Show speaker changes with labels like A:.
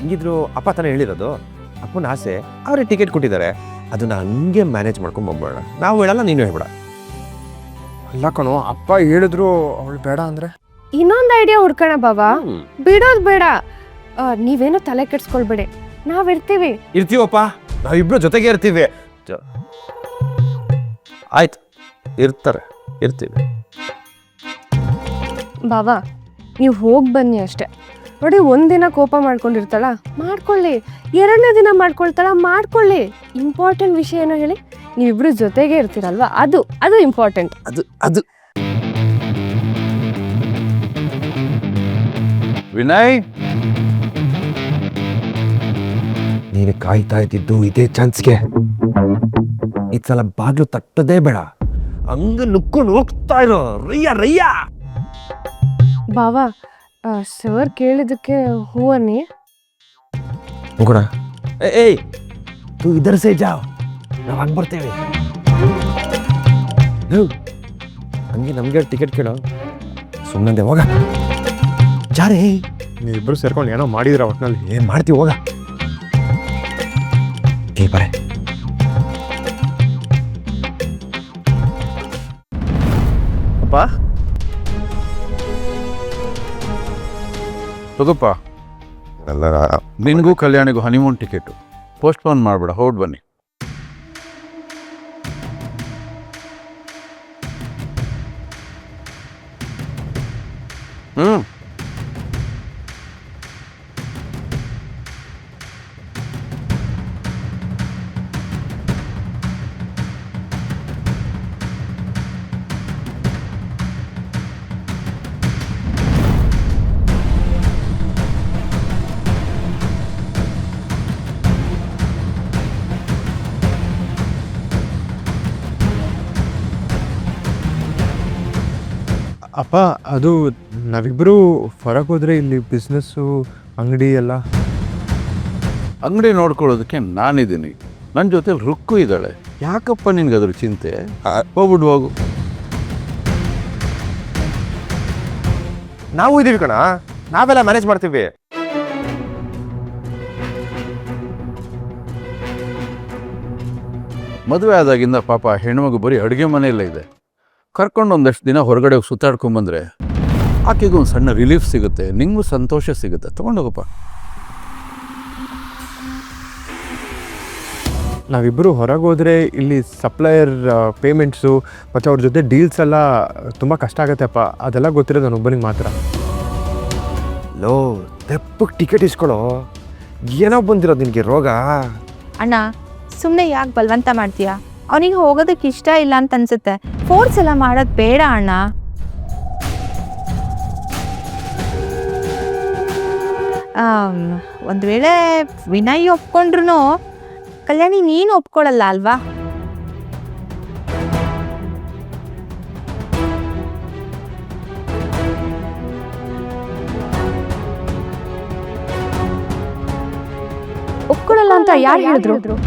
A: ಹಿಂಗಿದ್ರು ಅಪ್ಪ ತಾನೇ ಹೇಳಿರೋದು, ಅಪ್ಪನ ಆಸೆ, ಅವರೇ ಟಿಕೆಟ್ ಕೊಟ್ಟಿದ್ದಾರೆ, ಅದನ್ನ ಹಂಗೆ ಮ್ಯಾನೇಜ್ ಮಾಡ್ಕೊಂಡು ಬಂದ್ಬಿಡೋಣ. ನಾವು ಹೇಳಲ್ಲ, ನೀನು ಹೇಳ್ಬೇಡ.
B: ಅಲ್ಲ ಕಣೋ, ಅಪ್ಪ ಹೇಳಿದ್ರು ಅವಳು ಬೇಡ ಅಂದ್ರೆ.
C: ಇನ್ನೊಂದು ಐಡಿಯಾ ಹುಡ್ಕೋಣ ಬಾಬಾ, ಬಿಡೋದು ಬೇಡ. ನೀವೇನು ತಲೆ ಕೆಡ್ಸ್ಕೊಳ್ಬೇಡಿ, ನಾವಿರ್ತೀವಿ.
A: ಇರ್ತೀವಪ್ಪ, ನಾವಿಬ್ರು ಜೊತೆಗೆ ಇರ್ತೀವಿ. ಆಯ್ತು, ಇರ್ತೀವಿ.
C: ಬಾಬಾ ನೀವು ಹೋಗಿ ಬನ್ನಿ ಅಷ್ಟೇ. ನೋಡಿ, ಒಂದಿನ ಕೋಪ ಮಾಡ್ಕೊಂಡಿರ್ತಾಳ, ಮಾಡ್ಕೊಳ್ಳಿ. 2ನೇ ದಿನ ಮಾಡ್ಕೊಳ್ತಾಳ, ಮಾಡ್ಕೊಳ್ಳಿ. ಇಂಪಾರ್ಟೆಂಟ್ ವಿಷಯ ಏನೋ ಹೇಳಿ, ನೀವಿಬ್ರು ಜೊತೆಗೆ ಇರ್ತೀರಲ್ವಾ, ಅದು ಇಂಪಾರ್ಟೆಂಟ್.
A: ಅದು
D: ವಿನಯ್,
A: ನೀನು ಕಾಯ್ತಾ ಇದ್ದಿದ್ದು ಇದೇ ಚಾನ್ಸ್ಗೆ. ಈ ಸಲ ಬಾಗ್ಲು ತಟ್ಟದೇ ಬೇಡ, ಹಂಗ ನುಕ್ಕೊಂಡು ಹೋಗ್ತಾ ಇರೋ. ರಯ್ಯ
C: ಬಾಬಾ, ಸರ್ ಕೇಳಿದಕ್ಕೆ ಹೂವನ್ನಿ
A: ಹೋಗೋಣ. ಏಯ್ ತೂ ಇದರ ಸೇ ಜಾವ್, ನಾವು ಹಂಗೆ ಬರ್ತೇವೆ. ಹಂಗೆ ನಮಗೆ ಟಿಕೆಟ್ ಕೇಳೋ, ಸುಮ್ಮನೆ ಹೋಗ. ಜಾರೇ,
B: ನೀವಿಬ್ರು ಸೇರ್ಕೊಂಡು ಏನೋ ಮಾಡಿದ್ರ ಒಟ್ಟಿನಲ್ಲಿ.
A: ಏನ್ ಮಾಡ್ತೀವಿ, ಹೋಗ. ಬರೇ
B: ಅಪ್ಪ,
D: ತಗೋಪ್ಪ. ನಿನಗೂ ಕಲ್ಯಾಣಿಗೂ ಹನಿಮೂನ್ ಟಿಕೆಟು. ಪೋಸ್ಟ್ಪೋನ್ ಮಾಡಬೇಡ, ಹೊರಡು ಬನ್ನಿ.
B: ಅಪ್ಪ, ಅದು ನಾವಿಬ್ಬರು ಹೊರಗೆ ಹೋದ್ರೆ ಇಲ್ಲಿ ಬಿಸ್ನೆಸ್ಸು, ಅಂಗಡಿ ಎಲ್ಲ.
D: ಅಂಗಡಿ ನೋಡ್ಕೊಳ್ಳೋದಕ್ಕೆ ನಾನಿದ್ದೀನಿ, ನನ್ನ ಜೊತೆಲಿ ರುಕ್ಕು ಇದ್ದಾಳೆ. ಯಾಕಪ್ಪ ನಿನ್ಗೆ ಅದ್ರ ಚಿಂತೆ? ಹೋಗ್ಬಿಡು, ಹೋಗು.
A: ನಾವು ಇದೀವಿ ಕಣ, ನಾವೆಲ್ಲ ಮ್ಯಾನೇಜ್ ಮಾಡ್ತೀವಿ.
D: ಮದುವೆ ಆದಾಗಿಂದ ಪಾಪ ಹೆಣ್ಮಗು ಬರೀ ಅಡುಗೆ ಮನೆಯಲ್ಲೇ ಇದೆ. ಕರ್ಕೊಂಡು ಒಂದಷ್ಟು ದಿನ ಹೊರಗಡೆ ಹೋಗಿ ಸುತ್ತಾಡ್ಕೊಂಬಂದ್ರೆ ಆಕೆಗೂ ಒಂದು ಸಣ್ಣ ರಿಲೀಫ್ ಸಿಗುತ್ತೆ, ನಿಂಗೂ ಸಂತೋಷ ಸಿಗುತ್ತೆ. ತೊಗೊಂಡೋಗಪ್ಪ.
B: ನಾವಿಬ್ಬರು ಹೊರಗೆ ಹೋದರೆ ಇಲ್ಲಿ ಸಪ್ಲೈಯರ್ ಪೇಮೆಂಟ್ಸು ಮತ್ತು ಅವ್ರ ಜೊತೆ ಡೀಲ್ಸ್ ಎಲ್ಲ ತುಂಬ ಕಷ್ಟ ಆಗುತ್ತೆ ಅಪ್ಪ. ಅದೆಲ್ಲ ಗೊತ್ತಿರೋದು ನಾನೊಬ್ಬನಿಗೆ ಮಾತ್ರ.
A: ಲೋ, ತೆಪ್ಪಕ್ಕೆ ಟಿಕೆಟ್ ಇಸ್ಕೊಳ್ಳೋ. ಏನೋ ಬಂದಿರೋದು ನಿನಗೆ ರೋಗ.
E: ಅಣ್ಣ, ಸುಮ್ಮನೆ ಯಾಕೆ ಬಲವಂತ ಮಾಡ್ತೀಯಾ? ಅವನಿಗೆ ಹೋಗೋದಕ್ಕೆ ಇಷ್ಟ ಇಲ್ಲ ಅಂತ ಅನ್ಸುತ್ತೆ. ಫೋರ್ಸ್ ಎಲ್ಲ ಮಾಡೋದು ಬೇಡ ಅಣ್ಣ. ಒಂದು ವೇಳೆ ವಿನಯ್ ಒಪ್ಕೊಂಡ್ರು ಕಲ್ಯಾಣಿ ನೀನು ಒಪ್ಕೊಳ್ಳಲ್ಲ ಅಲ್ವಾ?
C: ಒಪ್ಕೊಳ್ಳಲ್ಲ ಅಂತ ಯಾರು ಹೇಳಿದ್ರು?